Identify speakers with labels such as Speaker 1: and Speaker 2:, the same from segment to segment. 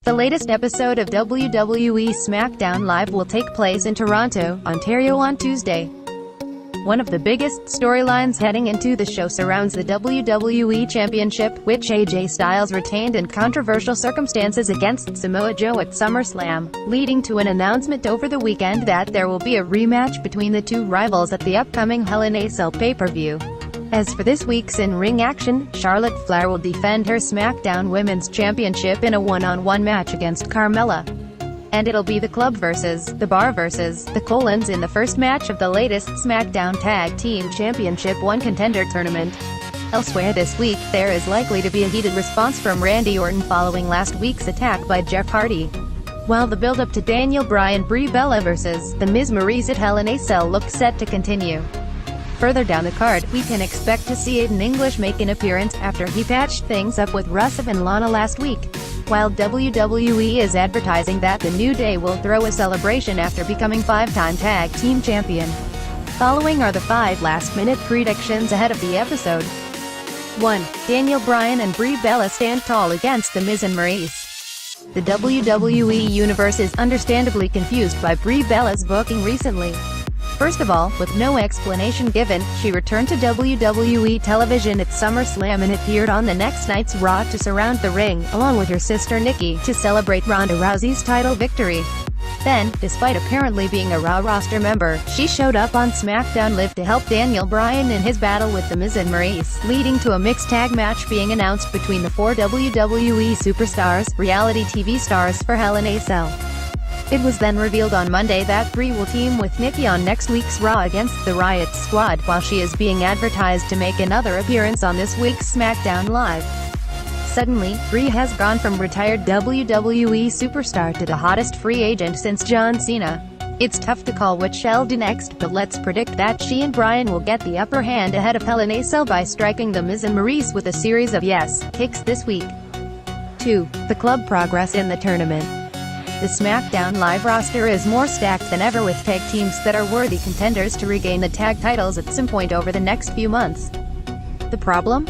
Speaker 1: The latest episode of WWE SmackDown Live will take place in Toronto, Ontario on Tuesday. One of the biggest storylines heading into the show surrounds the WWE Championship, which AJ Styles retained in controversial circumstances against Samoa Joe at SummerSlam, leading to an announcement over the weekend that there will be a rematch between the two rivals at the upcoming Hell in a Cell pay-per-view. As for this week's in-ring action, Charlotte Flair will defend her SmackDown Women's Championship in a one-on-one match against Carmella. And it'll be the Club versus the Bar versus the Colons in the first match of the latest SmackDown Tag Team Championship One Contender tournament. Elsewhere this week, there is likely to be a heated response from Randy Orton following last week's attack by Jeff Hardy. While the build-up to Daniel Bryan Brie Bella versus The Miz Maryse at Hell in a Cell looks set to continue. Further down the card, we can expect to see Aiden English make an appearance after he patched things up with Rusev and Lana last week. While WWE is advertising that the New Day will throw a celebration after becoming five-time tag team champion. Following are the 5 last-minute predictions ahead of the episode. 1. Daniel Bryan and Brie Bella stand tall against The Miz and Maryse. The WWE Universe is understandably confused by Brie Bella's booking recently. First of all, with no explanation given, she returned to WWE television at SummerSlam and appeared on the next night's Raw to surround the ring, along with her sister Nikki, to celebrate Ronda Rousey's title victory. Then, despite apparently being a Raw roster member, she showed up on SmackDown Live to help Daniel Bryan in his battle with The Miz and Maryse, leading to a mixed tag match being announced between the 4 WWE superstars, reality TV stars, for Hell in a Cell. It was then revealed on Monday that Brie will team with Nikki on next week's Raw against the Riot Squad, while she is being advertised to make another appearance on this week's SmackDown Live. Suddenly, Brie has gone from retired WWE superstar to the hottest free agent since John Cena. It's tough to call which shall do next, but let's predict that she and Bryan will get the upper hand ahead of Hell in a Cell by striking The Miz and Maryse with a series of yes kicks this week. 2. The Club progress in the tournament. The SmackDown Live roster is more stacked than ever, with tag teams that are worthy contenders to regain the tag titles at some point over the next few months. The problem?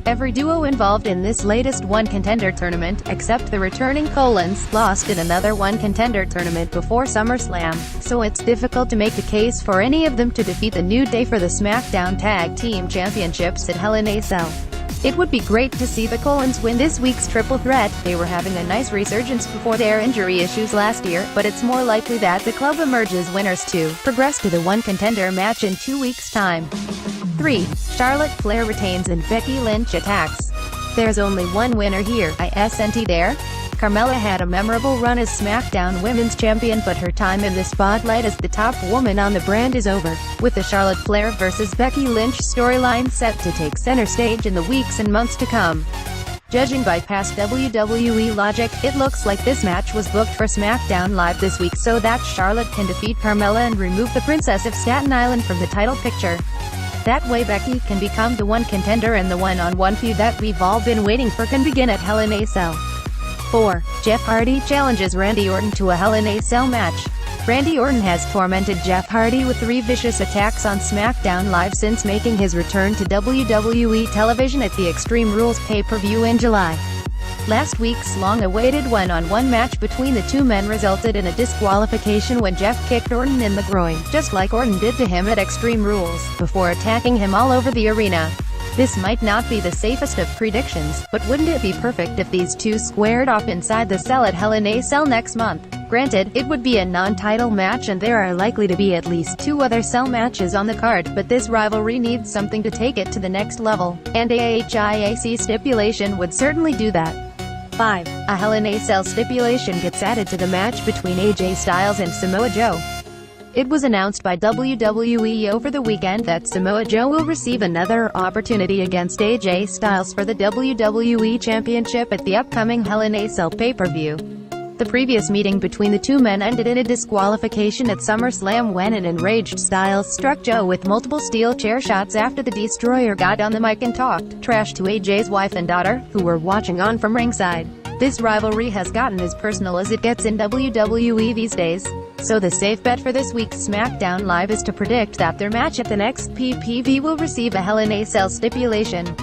Speaker 1: Every duo involved in this latest One Contender tournament, except the returning Colons, lost in another One Contender tournament before SummerSlam, so it's difficult to make the case for any of them to defeat the New Day for the SmackDown Tag Team Championships at Hell in a Cell. It would be great to see the Colons win this week's triple threat. They were having a nice resurgence before their injury issues last year, but it's more likely that the Club emerges winners to progress to the One Contender match in 2 weeks' time. 3. Charlotte Flair retains and Becky Lynch attacks. There's only one winner here, isn't there? Carmella had a memorable run as SmackDown Women's Champion, but her time in the spotlight as the top woman on the brand is over, with the Charlotte Flair vs. Becky Lynch storyline set to take center stage in the weeks and months to come. Judging by past WWE logic, it looks like this match was booked for SmackDown Live this week so that Charlotte can defeat Carmella and remove the Princess of Staten Island from the title picture. That way Becky can become the One Contender, and the one-on-one feud that we've all been waiting for can begin at Hell in a Cell. 4. Jeff Hardy challenges Randy Orton to a Hell in a Cell match. Randy Orton has tormented Jeff Hardy with 3 vicious attacks on SmackDown Live since making his return to WWE television at the Extreme Rules pay-per-view in July. Last week's long-awaited one-on-one match between the two men resulted in a disqualification when Jeff kicked Orton in the groin, just like Orton did to him at Extreme Rules, before attacking him all over the arena. This might not be the safest of predictions, but wouldn't it be perfect if these two squared off inside the cell at Hell in a Cell next month? Granted, it would be a non-title match and there are likely to be at least 2 other Cell matches on the card, but this rivalry needs something to take it to the next level, and a HIAC stipulation would certainly do that. 5. A Hell in a Cell stipulation gets added to the match between AJ Styles and Samoa Joe. It was announced by WWE over the weekend that Samoa Joe will receive another opportunity against AJ Styles for the WWE Championship at the upcoming Hell in a Cell pay-per-view. The previous meeting between the two men ended in a disqualification at SummerSlam when an enraged Styles struck Joe with multiple steel chair shots after the Destroyer got on the mic and talked trash to AJ's wife and daughter, who were watching on from ringside. This rivalry has gotten as personal as it gets in WWE these days. So the safe bet for this week's SmackDown Live is to predict that their match at the next PPV will receive a Hell in a Cell stipulation.